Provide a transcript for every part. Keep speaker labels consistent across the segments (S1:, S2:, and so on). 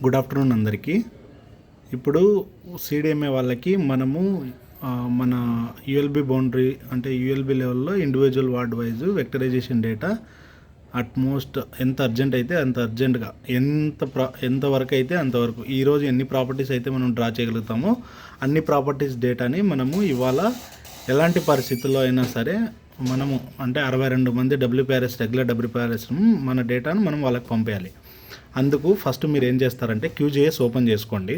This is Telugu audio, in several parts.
S1: గుడ్ ఆఫ్టర్నూన్ అందరికీ. ఇప్పుడు సిడిఎంఏ వాళ్ళకి మనము మన యూఎల్బి బౌండరీ అంటే యూఎల్బి లెవెల్లో individual ward wise vectorization data at most ఎంత అర్జెంట్ అయితే అంత అర్జెంటుగా ఎంతవరకు అయితే అంతవరకు ఈరోజు ఎన్ని ప్రాపర్టీస్ అయితే మనం డ్రా చేయగలుగుతామో అన్ని ప్రాపర్టీస్ డేటాని మనము ఇవాళ ఎలాంటి పరిస్థితుల్లో అయినా సరే మనము అంటే 62 మంది డబ్ల్యూపీఆర్ఎస్ రెగ్యులర్ డబ్ల్యూపీఆర్ఎస్ మన డేటాను మనం వాళ్ళకి పంపేయాలి. అందుకు ఫస్ట్ మీరు ఏం చేస్తారంటే క్యూజేఎస్ ఓపెన్ చేసుకోండి.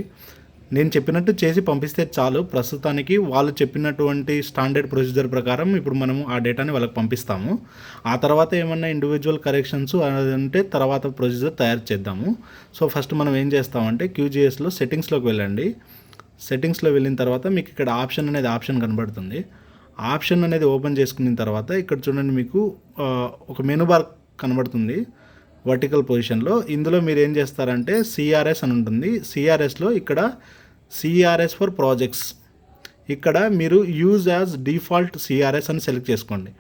S1: నేను చెప్పినట్టు చేసి పంపిస్తే చాలు. ప్రస్తుతానికి వాళ్ళు చెప్పినటువంటి స్టాండర్డ్ ప్రొసీజర్ ప్రకారం ఇప్పుడు మనము ఆ డేటాని వాళ్ళకి పంపిస్తాము. ఆ తర్వాత ఏమన్నా ఇండివిజువల్ కరెక్షన్స్ అంటే తర్వాత ప్రొసీజర్ తయారు చేద్దాము. సో ఫస్ట్ మనం ఏం చేస్తామంటే క్యూజేఎస్లో సెట్టింగ్స్లోకి వెళ్ళండి. సెట్టింగ్స్లో వెళ్ళిన తర్వాత మీకు ఇక్కడ ఆప్షన్ కనబడుతుంది. ఆప్షన్ అనేది ఓపెన్ చేసుకున్న తర్వాత ఇక్కడ చూడండి మీకు ఒక మెనూ బార్ కనబడుతుంది వర్టికల్ పొజిషన్లో. ఇందులో మీరు ఏం చేస్తారంటే సిఆర్ఎస్ అని ఉంటుంది. సిఆర్ఎస్లో ఇక్కడ సిఆర్ఎస్ ఫర్ ప్రాజెక్ట్స్ ఇక్కడ మీరు యూజ్ యాజ్ డిఫాల్ట్ సిఆర్ఎస్ అని సెలెక్ట్ చేసుకోండి.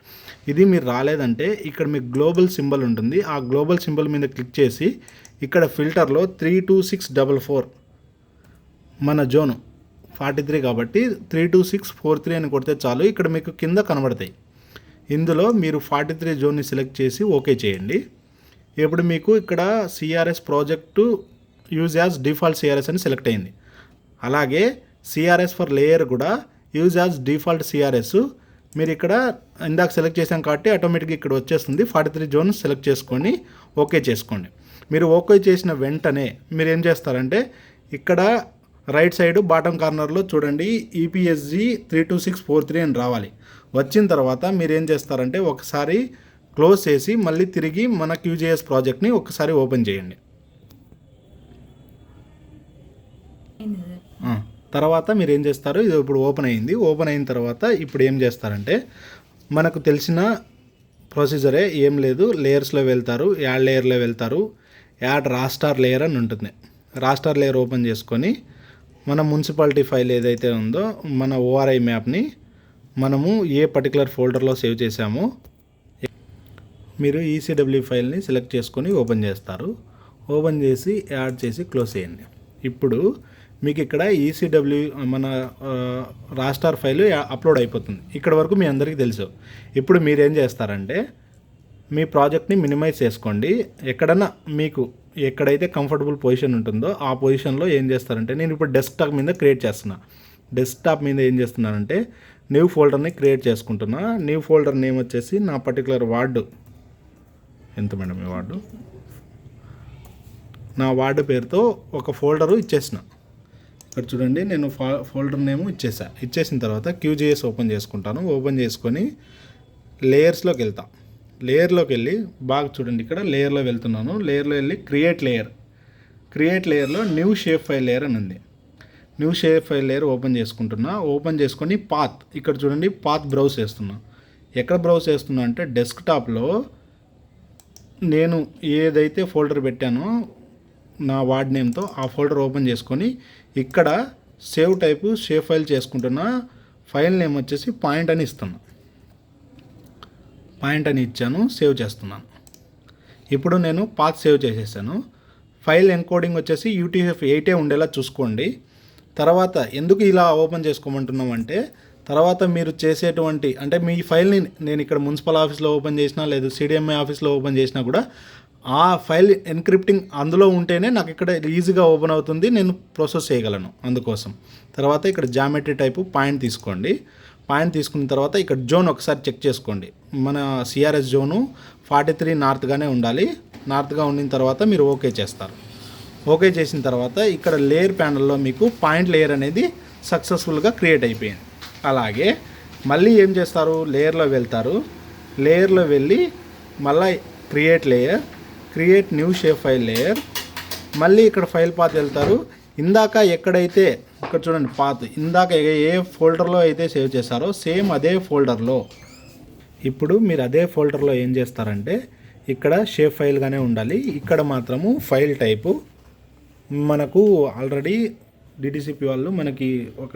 S1: ఇది మీరు రాలేదంటే ఇక్కడ మీకు గ్లోబల్ సింబల్ ఉంటుంది. ఆ గ్లోబల్ సింబల్ మీద క్లిక్ చేసి ఇక్కడ ఫిల్టర్లో 32644 మన జోను 43 కాబట్టి 32643 అని కొడితే చాలు. ఇక్కడ మీకు కింద కనబడతాయి. ఇందులో మీరు 43 జోన్ని సెలెక్ట్ చేసి ఓకే చేయండి. ఇప్పుడు మీకు ఇక్కడ CRS project use as default CRS అని సెలెక్ట్ అయింది. అలాగే సిఆర్ఎస్ ఫర్ లేయర్ కూడా యూజ్ యాజ్ డిఫాల్ట్ సిఆర్ఎస్ మీరు ఇక్కడ ఇందాక సెలెక్ట్ చేసాం కాబట్టి ఆటోమేటిక్గా ఇక్కడ వచ్చేస్తుంది. 43 జోన్ సెలెక్ట్ చేసుకొని ఓకే చేసుకోండి. మీరు ఓకే చేసిన వెంటనే మీరు ఏం చేస్తారంటే ఇక్కడ రైట్ సైడ్ బాటమ్ కార్నర్లో చూడండి ఈపీఎస్జి 32643 అని రావాలి. వచ్చిన తర్వాత మీరు ఏం చేస్తారంటే ఒకసారి క్లోజ్ చేసి మళ్ళీ తిరిగి మన క్యూజేఎస్ ప్రాజెక్ట్ని ఒకసారి ఓపెన్ చేయండి. తర్వాత మీరు ఏం చేస్తారు, ఇది ఇప్పుడు ఓపెన్ అయింది. ఓపెన్ అయిన తర్వాత ఇప్పుడు ఏం చేస్తారంటే మనకు తెలిసిన ప్రొసీజరే, ఏం లేదు, లేయర్స్లో వెళ్తారు, యాడ్ లేయర్లో వెళ్తారు, యాడ్ రాస్టార్ లేయర్ అని ఉంటుంది. రాస్టార్ లేయర్ ఓపెన్ చేసుకొని మన మున్సిపాలిటీ ఫైల్ ఏదైతే ఉందో మన ఓఆర్ఐ మ్యాప్ని మనము ఏ పర్టికులర్ ఫోల్డర్లో సేవ్ చేసామో మీరు ఈసీడబ్ల్యూ ఫైల్ని సెలెక్ట్ చేసుకొని ఓపెన్ చేస్తారు. ఓపెన్ చేసి యాడ్ చేసి క్లోజ్ చేయండి. ఇప్పుడు మీకు ఇక్కడ ఈసీడబ్ల్యూ మన రాస్టార్ ఫైల్ అప్లోడ్ అయిపోతుంది. ఇక్కడ వరకు మీ అందరికీ తెలుసు. ఇప్పుడు మీరేం చేస్తారంటే మీ ప్రాజెక్ట్ని మినిమైజ్ చేసుకోండి. ఎక్కడన్నా మీకు ఎక్కడైతే కంఫర్టబుల్ పొజిషన్ ఉంటుందో ఆ పొజిషన్లో ఏం చేస్తారంటే నేను ఇప్పుడు డెస్క్టాప్ మీద క్రియేట్ చేస్తున్నా. డెస్క్టాప్ మీద ఏం చేస్తున్నానంటే న్యూ ఫోల్డర్ని క్రియేట్ చేసుకుంటున్నా. న్యూ ఫోల్డర్ నేమ్ వచ్చేసి నా పర్టికులర్ వార్డు ఎంత మేడం ఈ వార్డు, నా వార్డు పేరుతో ఒక ఫోల్డరు ఇచ్చేసిన. ఇక్కడ చూడండి నేను ఫోల్డర్ నేమ్ ఇచ్చేసిన తర్వాత క్యూజేఎస్ ఓపెన్ చేసుకుంటాను. ఓపెన్ చేసుకొని లేయర్స్లోకి వెళ్తా. లేయర్లోకి వెళ్ళి బాగా చూడండి ఇక్కడ లేయర్లో వెళ్తున్నాను. లేయర్లో వెళ్ళి క్రియేట్ లేయర్లో న్యూ షేప్ ఫైల్ లేయర్ అని ఉంది. New shape file layer open చేసుకుంటున్నా. ఓపెన్ చేసుకొని పాత్ ఇక్కడ చూడండి పాత్ బ్రౌజ్ చేస్తున్నా. ఎక్కడ బ్రౌజ్ చేస్తున్నా అంటే డెస్క్టాప్లో నేను ఏదైతే ఫోల్డర్ పెట్టానో నా వార్డ్ నేమ్తో ఆ ఫోల్డర్ ఓపెన్ చేసుకొని ఇక్కడ సేవ్ టైపు షేప్ ఫైల్ చేసుకుంటున్నా. ఫైల్ నేమ్ వచ్చేసి పాయింట్ అని ఇస్తున్నా. పాయింట్ అని ఇచ్చాను, సేవ్ చేస్తున్నాను. ఇప్పుడు నేను పాత్ సేవ్ చేసేసాను. ఫైల్ ఎన్కోడింగ్ వచ్చేసి UTF-8 ఉండేలా చూసుకోండి. తర్వాత ఎందుకు ఇలా ఓపెన్ చేసుకోమంటున్నాం అంటే తర్వాత మీరు చేసేటువంటి అంటే మీ ఫైల్ని నేను ఇక్కడ మున్సిపల్ ఆఫీస్లో ఓపెన్ చేసినా లేదు సిడిఎంఏ ఆఫీస్లో ఓపెన్ చేసినా కూడా ఆ ఫైల్ ఎన్క్రిప్టింగ్ అందులో ఉంటేనే నాకు ఇక్కడ ఈజీగా ఓపెన్ అవుతుంది, నేను ప్రాసెస్ చేయగలను. అందుకోసం తర్వాత ఇక్కడ జామెట్రీ టైపు పాయింట్ తీసుకోండి. పాయింట్ తీసుకున్న తర్వాత ఇక్కడ జోన్ ఒకసారి చెక్ చేసుకోండి. మన సిఆర్ఎస్ జోను 43 నార్త్గానే ఉండాలి. నార్త్గా ఉండిన తర్వాత మీరు ఓకే చేస్తారు. ఓకే చేసిన తర్వాత ఇక్కడ లేయర్ ప్యానల్లో మీకు పాయింట్ లేయర్ అనేది సక్సెస్ఫుల్గా క్రియేట్ అయిపోయింది. అలాగే మళ్ళీ ఏం చేస్తారు, లేయర్లో వెళ్తారు. లేయర్లో వెళ్ళి మళ్ళీ create new shape file layer, మళ్ళీ ఇక్కడ ఫైల్ పాత్ వెళ్తారు. ఇందాక ఎక్కడైతే ఇక్కడ చూడండి పాత్ ఇందాక ఏ ఫోల్డర్లో అయితే సేవ్ చేశారో సేమ్ అదే ఫోల్డర్లో ఇప్పుడు మీరు అదే ఫోల్డర్లో ఏం చేస్తారంటే ఇక్కడ షేప్ ఫైల్గానే ఉండాలి. ఇక్కడ మాత్రము ఫైల్ టైపు మనకు ఆల్రెడీ డిటిసిపి వాళ్ళు మనకి ఒక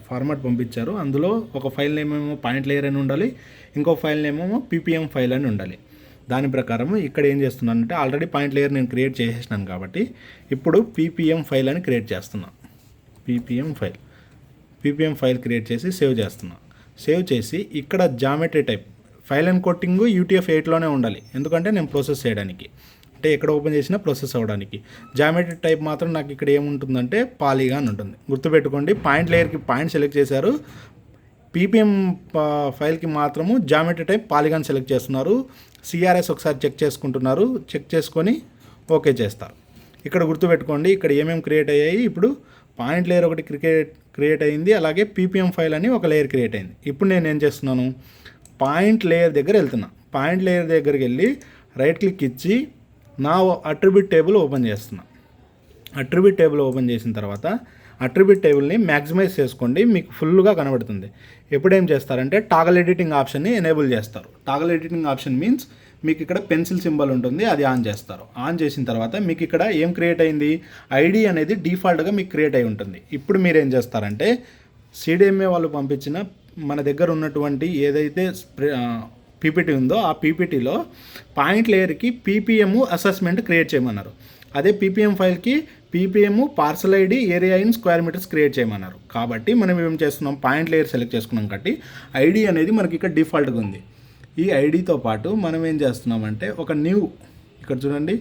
S1: ఫార్మాట్ పంపించారు. అందులో ఒక ఫైల్ నేమ్ ఏమో పాయింట్ లేయర్ అని ఉండాలి, ఇంకో ఫైల్ నేమ్ ఏమో PPM ఫైల్ అని ఉండాలి. దాని ప్రకారం ఇక్కడ ఏం చేస్తున్నానంటే ఆల్రెడీ పాయింట్ లేయర్ నేను క్రియేట్ చేసేసినాను కాబట్టి ఇప్పుడు పీపీఎం ఫైల్ అని క్రియేట్ చేస్తున్నాను. పీపీఎం ఫైల్ క్రియేట్ చేసి సేవ్ చేస్తున్నాను. సేవ్ చేసి ఇక్కడ geometry type file and coding UTF-8లోనే ఉండాలి, ఎందుకంటే నేను ప్రాసెస్ చేయడానికి, అంటే ఎక్కడ ఓపెన్ చేసినా ప్రాసెస్ అవ్వడానికి. జామెట్రీ టైప్ మాత్రం నాకు ఇక్కడ ఏముంటుందంటే పాలీగాన్ ఉంటుంది. గుర్తుపెట్టుకోండి, పాయింట్ లేయర్కి పాయింట్ సెలెక్ట్ చేశారు, పీపీఎం ఫైల్కి మాత్రము జామెట్రీ టైప్ పాలీగాన్ సెలెక్ట్ చేస్తున్నారు. CRS ఒకసారి చెక్ చేసుకుంటున్నారు, చెక్ చేసుకొని ఓకే చేస్తారు. ఇక్కడ గుర్తుపెట్టుకోండి, ఇక్కడ ఏమేమి క్రియేట్ అయ్యాయి. ఇప్పుడు పాయింట్ లేయర్ ఒకటి క్రియేట్ అయింది, అలాగే పీపీఎం ఫైల్ అని ఒక లేయర్ క్రియేట్ అయింది. ఇప్పుడు నేను ఏం చేస్తున్నాను, పాయింట్ లేయర్ దగ్గర వెళ్తున్నా. పాయింట్ లేయర్ దగ్గరికి వెళ్ళి రైట్ క్లిక్ ఇచ్చి నా అట్రిబ్యూట్ టేబుల్ ఓపెన్ చేస్తున్నా. అట్రిబ్యూట్ టేబుల్ ఓపెన్ చేసిన తర్వాత అట్రిబ్యూట్ టేబుల్ని మ్యాక్సిమైజ్ చేసుకోండి, మీకు ఫుల్గా కనబడుతుంది. ఎప్పుడేం చేస్తారంటే టాగల్ ఎడిటింగ్ ఆప్షన్ని ఎనేబుల్ చేస్తారు. టాగల్ ఎడిటింగ్ ఆప్షన్ మీన్స్ మీకు ఇక్కడ పెన్సిల్ సింబల్ ఉంటుంది, అది ఆన్ చేస్తారు. ఆన్ చేసిన తర్వాత మీకు ఇక్కడ ఏం క్రియేట్ అయింది, ఐడి అనేది డిఫాల్ట్గా మీకు క్రియేట్ అయి ఉంటుంది. ఇప్పుడు మీరు ఏం చేస్తారంటే CDMA వాళ్ళు పంపించిన మన దగ్గర ఉన్నటువంటి ఏదైతే పీపీటీ ఉందో ఆ పీపీటీలో పాయింట్ లేయర్కి పీపీఎం అసెస్మెంట్ క్రియేట్ చేయమన్నారు. అదే పీపీఎం ఫైల్కి PPM parcel ID area in square metres create చేయమన్నారు. కాబట్టి మనం ఏం చేస్తున్నాం, పాయింట్ లేయర్ సెలెక్ట్ చేసుకున్నాం కాబట్టి ఐడి అనేది మనకి ఇక్కడ డిఫాల్ట్గా ఉంది. ఈ ఐడితో పాటు మనం ఏం చేస్తున్నామంటే ఒక ఇక్కడ చూడండి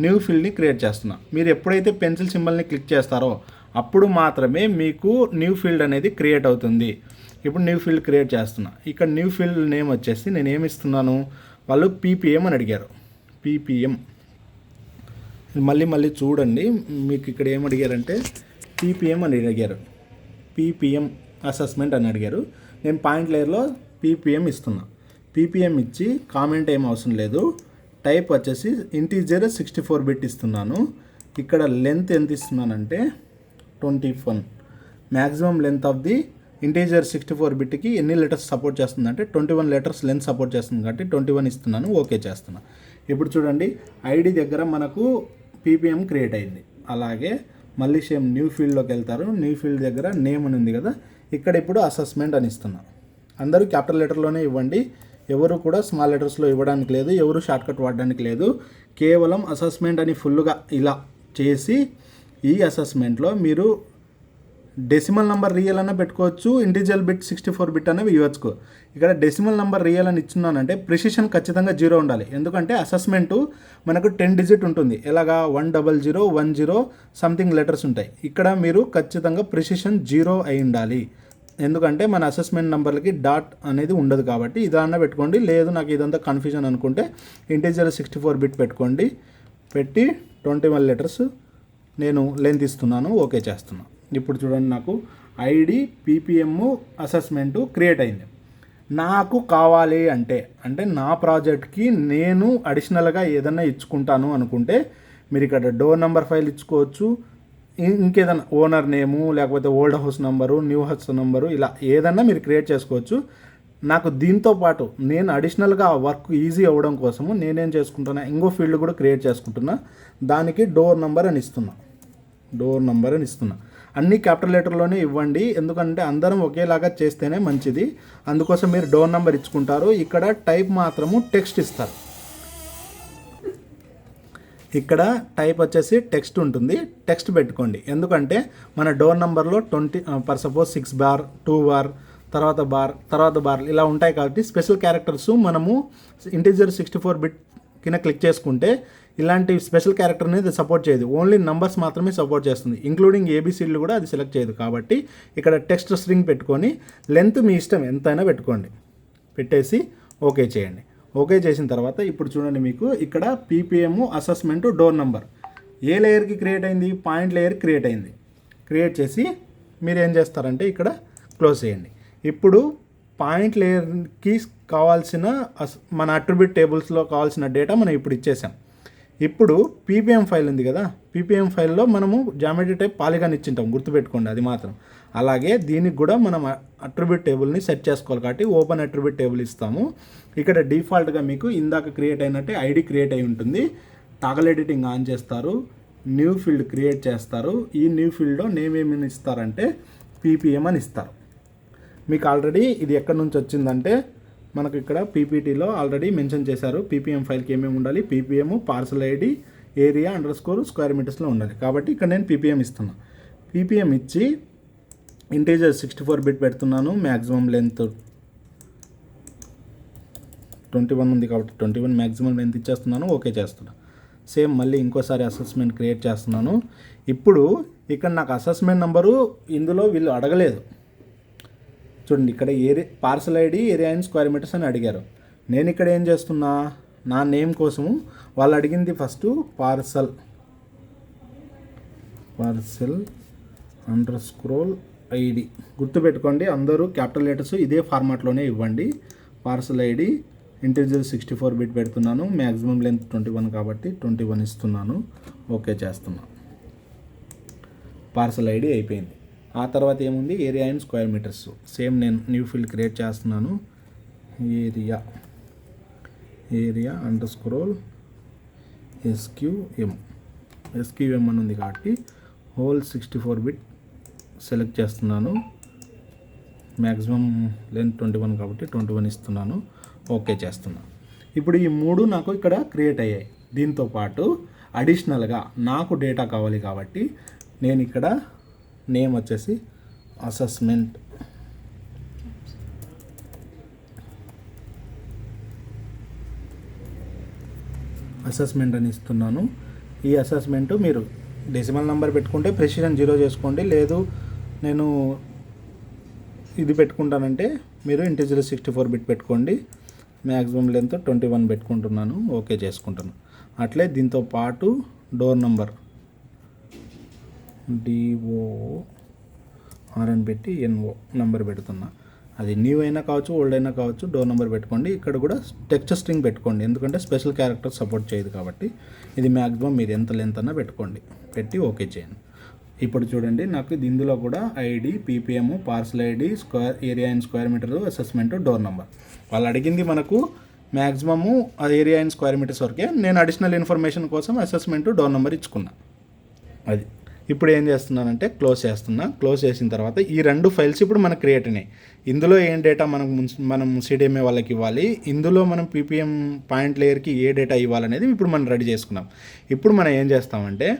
S1: న్యూ ఫీల్డ్ని క్రియేట్ చేస్తున్నాం. మీరు ఎప్పుడైతే పెన్సిల్ సింబల్ని క్లిక్ చేస్తారో అప్పుడు మాత్రమే మీకు న్యూ ఫీల్డ్ అనేది క్రియేట్ అవుతుంది. ఇప్పుడు న్యూ ఫీల్డ్ క్రియేట్ చేస్తున్నా. ఇక్కడ న్యూ ఫీల్డ్ నేమ్ వచ్చేసి నేను ఏమి ఇస్తున్నాను, వాళ్ళు పీపీఎం అని అడిగారు. పీపీఎం మళ్ళీ చూడండి, మీకు ఇక్కడ ఏం అడిగారంటే పీపీఎం అని అడిగారు. పీపీఎం అసెస్మెంట్ అని అడిగారు. నేను పాయింట్ లేయర్లో పీపీఎం ఇస్తున్నా. పీపీఎం ఇచ్చి కామెంట్ ఏం అవసరం లేదు. టైప్ వచ్చేసి ఇంటీజర్ 64 బిట్ ఇస్తున్నాను. ఇక్కడ లెంత్ ఎంత ఇస్తున్నానంటే 21. Maximum length of the integer 64 బిట్కి ఎన్ని లెటర్స్ సపోర్ట్ చేస్తుందంటే 21 లెటర్స్ లెంత్ సపోర్ట్ చేస్తుంది కాబట్టి 21 ఇస్తున్నాను. ఓకే చేస్తున్నా. ఇప్పుడు చూడండి ఐడి దగ్గర మనకు పీపీఎం క్రియేట్ అయింది. అలాగే మళ్ళీ సేమ్ న్యూ ఫీల్డ్లోకి వెళ్తారు. న్యూ ఫీల్డ్ దగ్గర నేమ్ అని ఉంది కదా, ఇక్కడ ఇప్పుడు అసెస్మెంట్ అని ఇస్తున్నా. అందరూ క్యాపిటల్ లెటర్లోనే ఇవ్వండి, ఎవరు కూడా స్మాల్ లెటర్స్లో ఇవ్వడానికి లేదు, ఎవరు షార్ట్కట్ వాడడానికి లేదు. కేవలం అసెస్మెంట్ అని ఫుల్గా ఇలా చేసి ఈ అసెస్మెంట్లో మీరు డెసిమల్ నెంబర్ రియల్ అన్న పెట్టుకోవచ్చు, ఇంటిజర్ బిట్ 64 బిట్ అన్న ఇవ్వచ్చు. ఇక్కడ డెసిమల్ నెంబర్ రియల్ అని ఇచ్చున్నానంటే ప్రిసిషన్ ఖచ్చితంగా 0 ఉండాలి, ఎందుకంటే అసెస్మెంటు మనకు 10 డిజిట్ ఉంటుంది. ఎలాగా 10010 సంథింగ్ లెటర్స్ ఉంటాయి. ఇక్కడ మీరు ఖచ్చితంగా ప్రిసిషన్ 0 అయి ఉండాలి, ఎందుకంటే మన అసెస్మెంట్ నెంబర్లకి డాట్ అనేది ఉండదు కాబట్టి ఇదన్నా పెట్టుకోండి. లేదు నాకు ఇదంతా కన్ఫ్యూజన్ అనుకుంటే ఇంటిజర్ 64 బిట్ పెట్టుకోండి. పెట్టి 21 లెటర్స్ నేను లెంత్ ఇస్తున్నాను, ఓకే చేస్తున్నాను. ఇప్పుడు చూడండి నాకు ఐడి పీపీఎం అసెస్మెంటు క్రియేట్ అయింది. నాకు కావాలి అంటే నా ప్రాజెక్ట్కి నేను అడిషనల్గా ఏదైనా ఇచ్చుకుంటాను అనుకుంటే మీరు ఇక్కడ డోర్ నెంబర్ ఫైల్ ఇచ్చుకోవచ్చు, ఇంకేదైనా ఓనర్ నేము, లేకపోతే old house number, new house number, ఇలా ఏదన్నా మీరు క్రియేట్ చేసుకోవచ్చు. నాకు దీంతో పాటు నేను అడిషనల్గా వర్క్ ఈజీ అవ్వడం కోసము నేనేం చేసుకుంటున్నా, ఇంకో ఫీల్డ్ కూడా క్రియేట్ చేసుకుంటున్నా. దానికి డోర్ నెంబర్ అని ఇస్తున్నా. అన్ని క్యాపిటల్ లెటర్లోనే ఇవ్వండి, ఎందుకంటే అందరం ఒకేలాగా చేస్తేనే మంచిది. అందుకోసం మీరు డోర్ నెంబర్ ఇచ్చుకుంటారు. ఇక్కడ టైప్ మాత్రము టెక్స్ట్ ఇస్తారు. ఇక్కడ టైప్ వచ్చేసి టెక్స్ట్ ఉంటుంది, టెక్స్ట్ పెట్టుకోండి. ఎందుకంటే మన డోర్ నెంబర్లో 20 ఫర్ సపోజ్ 6 బార్ 2 బార్ తర్వాత బార్ ఇలా ఉంటాయి కాబట్టి స్పెషల్ క్యారెక్టర్స్ మనము ఇంటిజర్ 64 బిట్ కింద క్లిక్ చేసుకుంటే ఇలాంటి స్పెషల్ క్యారెక్టర్ అనేది సపోర్ట్ చేయదు, ఓన్లీ నంబర్స్ మాత్రమే సపోర్ట్ చేస్తుంది. ఇంక్లూడింగ్ ఏబీసీలు కూడా అది సెలెక్ట్ చేయదు. కాబట్టి ఇక్కడ టెక్స్ట్ స్ట్రింగ్ పెట్టుకొని లెంత్ మీ ఇష్టం ఎంతైనా పెట్టుకోండి, పెట్టేసి ఓకే చేయండి. ఓకే చేసిన తర్వాత ఇప్పుడు చూడండి మీకు ఇక్కడ పీపీఎం అసెస్మెంట్ డోర్ నెంబర్ ఏ లేయర్కి క్రియేట్ అయింది, పాయింట్ లేయర్ క్రియేట్ అయింది. క్రియేట్ చేసి మీరు ఏం చేస్తారంటే ఇక్కడ క్లోజ్ చేయండి. ఇప్పుడు పాయింట్ లేయర్కి కావాల్సిన మన అట్రిబ్యూట్ టేబుల్స్లో కావాల్సిన డేటా మనం ఇప్పుడు ఇచ్చేసాం. ఇప్పుడు పీపీఎం ఫైల్ ఉంది కదా, పీపీఎం ఫైల్లో మనము జామెట్రీ టైప్ పాలిగాన్ ఇచ్చింటాం, గుర్తుపెట్టుకోండి అది మాత్రం. అలాగే దీనికి కూడా మనం అట్రిబ్యూట్ టేబుల్ని సెట్ చేసుకోవాలి కాబట్టి ఓపెన్ అట్రిబ్యూట్ టేబుల్ ఇస్తాము. ఇక్కడ డిఫాల్ట్గా మీకు ఇందాక క్రియేట్ అయినట్టే ఐడి క్రియేట్ అయి ఉంటుంది. టాగల్ ఎడిటింగ్ ఆన్ చేస్తారు, న్యూ ఫీల్డ్ క్రియేట్ చేస్తారు. ఈ న్యూ ఫీల్డ్లో నేమ్ ఏమని ఇస్తారంటే పీపీఎం అని ఇస్తారు. మీకు ఆల్రెడీ ఇది ఎక్కడి నుంచి వచ్చిందంటే మనకు ఇక్కడ పీపీటీలో ఆల్రెడీ మెన్షన్ చేశారు పీపీఎం ఫైల్కి ఏమేమి ఉండాలి. PPM parcel ID area _square మీటర్స్లో ఉండాలి. కాబట్టి ఇక్కడ నేను పీపీఎం ఇస్తున్నాను. పీపీఎం ఇచ్చి ఇంటీజర్ 64 బిట్ పెడుతున్నాను. మ్యాక్సిమం లెంత్ 21 ఉంది కాబట్టి 21 మ్యాక్సిమం లెంత్ ఇచ్చేస్తున్నాను. ఓకే చేస్తున్నాను. సేమ్ మళ్ళీ ఇంకోసారి అసెస్మెంట్ క్రియేట్ చేస్తున్నాను. ఇప్పుడు ఇక్కడ నాకు అసెస్మెంట్ నెంబరు ఇందులో వీళ్ళు అడగలేదు. చూడండి, ఇక్కడ parcel ID area _square meters అని అడిగారు. నేను ఇక్కడ ఏం చేస్తున్నా, నా నేమ్ కోసము వాళ్ళు అడిగింది ఫస్ట్ పార్సల్ _ఐడి. గుర్తుపెట్టుకోండి, అందరూ క్యాపిటల్ లెటర్స్ ఇదే ఫార్మాట్లోనే ఇవ్వండి. పార్సల్ ఐడి ఇంటీజర్ 64 బిట్ పెడుతున్నాను. మ్యాక్సిమం లెంత్ 21 కాబట్టి 21 ఇస్తున్నాను. ఓకే చేస్తున్నాను. పార్సల్ ఐడి అయిపోయింది. ఆ తర్వాత ఏముంది, ఏరియా _స్క్వేర్ మీటర్స్. సేమ్ నేను న్యూ ఫీల్డ్ క్రియేట్ చేస్తున్నాను. ఏరియా SQM అని ఉంది కాబట్టి హోల్ 64 బిట్ సెలెక్ట్ చేస్తున్నాను. మ్యాక్సిమం లెంత్ 21 కాబట్టి 21 ఇస్తున్నాను. ఓకే చేస్తున్నాను. ఇప్పుడు ఈ 3 నాకు ఇక్కడ క్రియేట్ అయ్యాయి. దీంతో పాటు అడిషనల్గా నాకు డేటా కావాలి కాబట్టి నేను ఇక్కడ నేమ్ వచ్చేసి అసెస్మెంట్ అని ఇస్తున్నాను. ఈ అసెస్మెంట్ మీరు డెసిమల్ నెంబర్ పెట్టుకుంటే ప్రెసిషన్ 0 చేసుకోండి. లేదు నేను ఇది పెట్టుకుంటానంటే మీరు ఇంటీజర్ 64 బిట్ పెట్టుకోండి. మ్యాక్సిమం లెంత్ 21 పెట్టుకుంటున్నాను. ఓకే చేసుకుంటాను. అట్లే దీంతో పాటు డోర్ నంబర్ DOR అని పెట్టి NO నెంబర్ పెడుతున్నా. అది న్యూ అయినా కావచ్చు, ఓల్డ్ అయినా కావచ్చు, డోర్ నెంబర్ పెట్టుకోండి. ఇక్కడ కూడా టెక్స్ట్ స్ట్రింగ్ పెట్టుకోండి, ఎందుకంటే స్పెషల్ క్యారెక్టర్ సపోర్ట్ చేయదు కాబట్టి. ఇది మ్యాక్సిమం మీరు ఎంత లెంత్ అన్నా పెట్టుకోండి. పెట్టి ఓకే చేయండి. ఇప్పుడు చూడండి, నాకు ఇందులో కూడా ID, PPM, parcel ID, area _square meter, assessment, door number. వాళ్ళు అడిగింది మనకు మ్యాక్సిమము ఏరియా _స్క్వేర్ మీటర్స్ వరకే. నేను అడిషనల్ ఇన్ఫర్మేషన్ కోసం అసెస్మెంట్, డోర్ నెంబర్ ఇచ్చుకున్నా. అది ఇప్పుడు ఏం చేస్తున్నానంటే క్లోజ్ చేస్తున్నా. క్లోజ్ చేసిన తర్వాత ఈ 2 ఫైల్స్ ఇప్పుడు మనకు క్రియేట్ అయినాయి. ఇందులో ఏం డేటా మనం CDMA వాళ్ళకి ఇవ్వాలి, ఇందులో మనం పీపీఎం పాయింట్ లేయర్కి ఏ డేటా ఇవ్వాలనేది ఇప్పుడు మనం రెడీ చేసుకున్నాం. ఇప్పుడు మనం ఏం చేస్తామంటే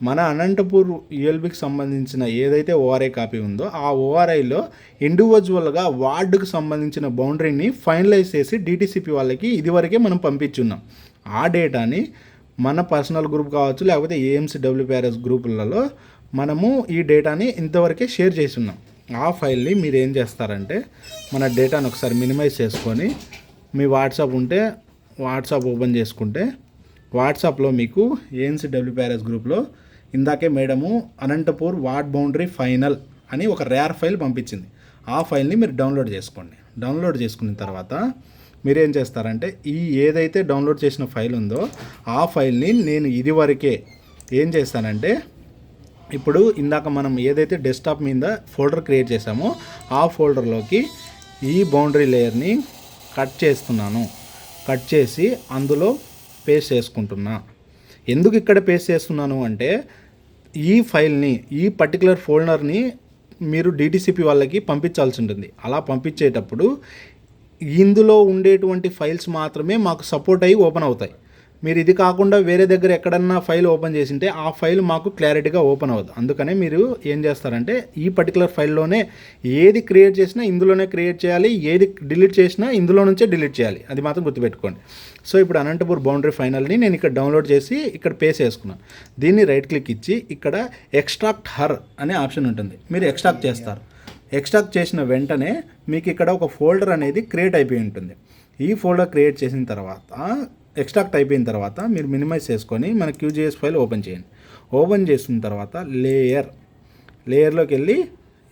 S1: మన అనంతపూర్ ULBకి సంబంధించిన ఏదైతే ORI కాపీ ఉందో ఆ ORIలో ఇండివిజువల్గా వార్డుకు సంబంధించిన బౌండరీని ఫైనలైజ్ చేసి DTCP వాళ్ళకి ఇదివరకే మనం పంపించున్నాం. ఆ డేటాని మన పర్సనల్ గ్రూప్ కావచ్చు, లేకపోతే AMC WPRS గ్రూపులలో మనము ఈ డేటాని ఇంతవరకే షేర్ చేసి ఉన్నాం. ఆ ఫైల్ని మీరు ఏం చేస్తారంటే మన డేటాను ఒకసారి మినిమైజ్ చేసుకొని మీ వాట్సాప్ ఉంటే వాట్సాప్ ఓపెన్ చేసుకుంటే వాట్సాప్లో మీకు AMC WPRS గ్రూప్లో ఇందాకే madam Anantapur ward boundary final అని ఒక రేర్ ఫైల్ పంపించింది. ఆ ఫైల్ని మీరు డౌన్లోడ్ చేసుకోండి. డౌన్లోడ్ చేసుకున్న తర్వాత మీరేం చేస్తారంటే ఈ ఏదైతే డౌన్లోడ్ చేసిన ఫైల్ ఉందో ఆ ఫైల్ని నేను ఇదివరకే ఏం చేస్తానంటే ఇప్పుడు ఇందాక మనం ఏదైతే డెస్క్టాప్ మీద ఫోల్డర్ క్రియేట్ చేసామో ఆ ఫోల్డర్లోకి ఈ బౌండరీ లేయర్ని కట్ చేస్తున్నాను. కట్ చేసి అందులో పేస్ట్ చేసుకుంటున్నా. ఎందుకు ఇక్కడ పేస్ట్ చేస్తున్నాను అంటే ఈ ఫైల్ని, ఈ పర్టికులర్ ఫోల్డర్ని మీరు DTCP వాళ్ళకి పంపించాల్సి ఉంటుంది. అలా పంపించేటప్పుడు ఇందులో ఉండేటువంటి ఫైల్స్ మాత్రమే మాకు సపోర్ట్ అయ్యి ఓపెన్ అవుతాయి. మీరు ఇది కాకుండా వేరే దగ్గర ఎక్కడన్నా ఫైల్ ఓపెన్ చేసింటే ఆ ఫైల్ మాకు క్లారిటీగా ఓపెన్ అవ్వదు. అందుకనే మీరు ఏం చేస్తారంటే ఈ పర్టికులర్ ఫైల్లోనే ఏది క్రియేట్ చేసినా ఇందులోనే క్రియేట్ చేయాలి, ఏది డిలీట్ చేసినా ఇందులో నుంచే డిలీట్ చేయాలి. అది మాత్రం గుర్తుపెట్టుకోండి. సో ఇప్పుడు అనంతపూర్ బౌండరీ ఫైనల్ని నేను ఇక్కడ డౌన్లోడ్ చేసి ఇక్కడ పేస్ట్ చేసుకున్నాను. దీన్ని రైట్ క్లిక్ ఇచ్చి ఇక్కడ ఎక్స్ట్రాక్ట్ హర్ అనే ఆప్షన్ ఉంటుంది. మీరు ఎక్స్ట్రాక్ట్ చేస్తారు. ఎక్స్ట్రాక్ట్ చేసిన వెంటనే మీకు ఇక్కడ ఒక ఫోల్డర్ అనేది క్రియేట్ అయిపోయి ఉంటుంది. ఈ ఫోల్డర్ క్రియేట్ చేసిన తర్వాత ఎక్స్ట్రాక్ట్ అయిపోయిన తర్వాత మీరు మినిమైజ్ చేసుకొని మన QGIS ఫైల్ ఓపెన్ చేయండి. ఓపెన్ చేసిన తర్వాత లేయర్లోకి వెళ్ళి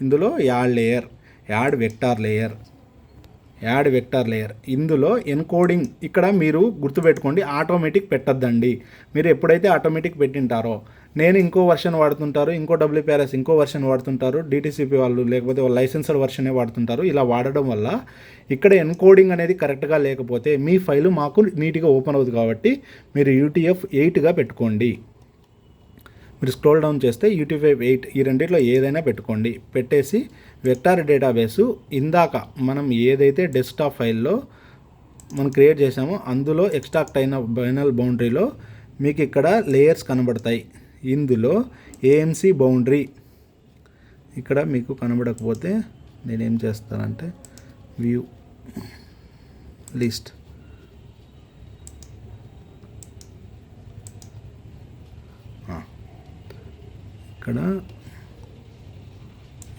S1: ఇందులో యాడ్ వెక్టార్ లేయర్ ఇందులో ఎన్కోడింగ్ ఇక్కడ మీరు గుర్తుపెట్టుకోండి, ఆటోమేటిక్ పెట్టద్దండి. మీరు ఎప్పుడైతే ఆటోమేటిక్ పెట్టింటారో నేను ఇంకో వర్షన్ వాడుతుంటారు, ఇంకో WPRS ఇంకో వర్షన్ వాడుతుంటారు, DTCP వాళ్ళు లేకపోతే వాళ్ళు లైసెన్సర్ వర్షనే వాడుతుంటారు. ఇలా వాడడం వల్ల ఇక్కడ ఎన్కోడింగ్ అనేది కరెక్ట్గా లేకపోతే మీ ఫైలు మాకు నీట్గా ఓపెన్ అవుతుంది. కాబట్టి మీరు UTF-8గా పెట్టుకోండి. మీరు స్క్రోల్ డౌన్ చేస్తే UTF-8 ఈ రెండిట్లో ఏదైనా పెట్టుకోండి. పెట్టేసి వెక్టార్ డేటాబేసు ఇందాక మనం ఏదైతే డెస్క్టాప్ ఫైల్లో మనం క్రియేట్ చేసామో అందులో ఎక్స్ట్రాక్ట్ అయిన ఫైనల్ బౌండరీలో మీకు ఇక్కడ లేయర్స్ కనబడతాయి. ఇందులో ఏఎంసీ బౌండరీ ఇక్కడ మీకు కనబడకపోతే నేనేం చేస్తానంటే వ్యూ లిస్ట్,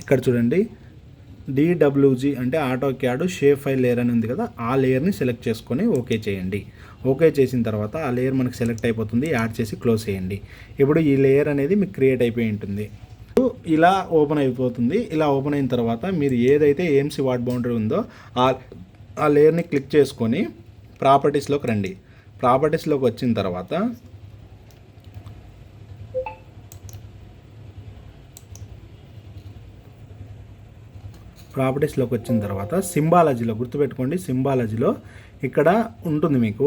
S1: ఇక్కడ చూడండి డిడబ్ల్యూజీ అంటే AutoCAD shape file layer అని ఉంది కదా, ఆ లేయర్ని సెలెక్ట్ చేసుకొని ఓకే చేయండి. ఓకే చేసిన తర్వాత ఆ లేయర్ మనకు సెలెక్ట్ అయిపోతుంది. యాడ్ చేసి క్లోజ్ చేయండి. ఇప్పుడు ఈ లేయర్ అనేది మీకు క్రియేట్ అయిపోయి ఉంటుంది. ఇలా ఓపెన్ అయిపోతుంది. ఇలా ఓపెన్ అయిన తర్వాత మీరు ఏదైతే ఏఎంసీ వార్డ్ బౌండరీ ఉందో ఆ లేయర్ని క్లిక్ చేసుకొని ప్రాపర్టీస్లోకి రండి. ప్రాపర్టీస్లోకి వచ్చిన తర్వాత సింబాలజీలో గుర్తుపెట్టుకోండి, సింబాలజీలో ఇక్కడ ఉంటుంది మీకు,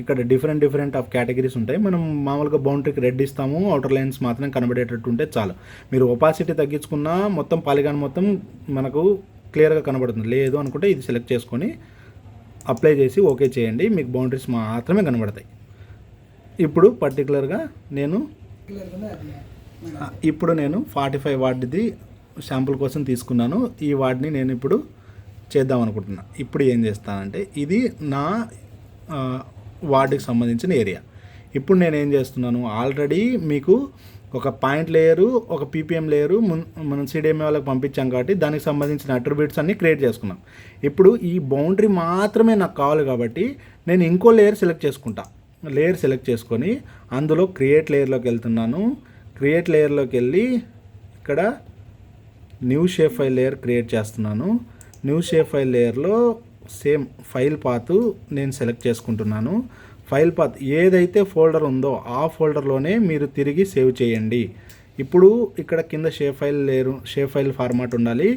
S1: ఇక్కడ డిఫరెంట్ ఆఫ్ కేటగిరీస్ ఉంటాయి. మనం మామూలుగా బౌండరీకి రెడ్ ఇస్తాము, అవుటర్ లైన్స్ మాత్రం కనబడేటట్టు ఉంటే చాలు. మీరు ఒపాసిటీ తగ్గించుకున్నా మొత్తం పాలిగాన్ మొత్తం మనకు క్లియర్గా కనబడుతుంది. లేదు అనుకుంటే ఇది సెలెక్ట్ చేసుకొని అప్లై చేసి ఓకే చేయండి. మీకు బౌండరీస్ మాత్రమే కనబడతాయి. ఇప్పుడు పర్టికులర్గా నేను 45 వార్డుది శాంపుల్ కోసం తీసుకున్నాను. ఈ వార్డ్ని నేను ఇప్పుడు చేద్దాం అనుకుంటున్నా. ఇప్పుడు ఏం చేస్తానంటే ఇది నా వార్డుకి సంబంధించిన ఏరియా. ఇప్పుడు నేను ఏం చేస్తున్నాను, ఆల్రెడీ మీకు ఒక పాయింట్ లేయరు, ఒక పీపీఎం లేయరు మనం సిడిఎంఏ వాళ్ళకి పంపించాం కాబట్టి దానికి సంబంధించిన అట్రిబ్యూట్స్ అన్నీ క్రియేట్ చేసుకున్నాం. ఇప్పుడు ఈ బౌండరీ మాత్రమే నాకు కావాలి కాబట్టి నేను ఇంకో లేయర్ సెలెక్ట్ చేసుకుంటా. లేయర్ సెలెక్ట్ చేసుకొని అందులో క్రియేట్ లేయర్లోకి వెళ్తున్నాను. క్రియేట్ లేయర్లోకి వెళ్ళి ఇక్కడ new shape file layer create చేస్తున్నాను. న్యూ షేప్ ఫైల్ లేయర్లో సేమ్ ఫైల్ పాత్ నేను సెలెక్ట్ చేసుకుంటున్నాను. ఫైల్ పాత్ ఏదైతే ఫోల్డర్ ఉందో ఆ ఫోల్డర్లోనే మీరు తిరిగి సేవ్ చేయండి. ఇప్పుడు ఇక్కడ కింద shape file layer, shape file format ఉండాలి.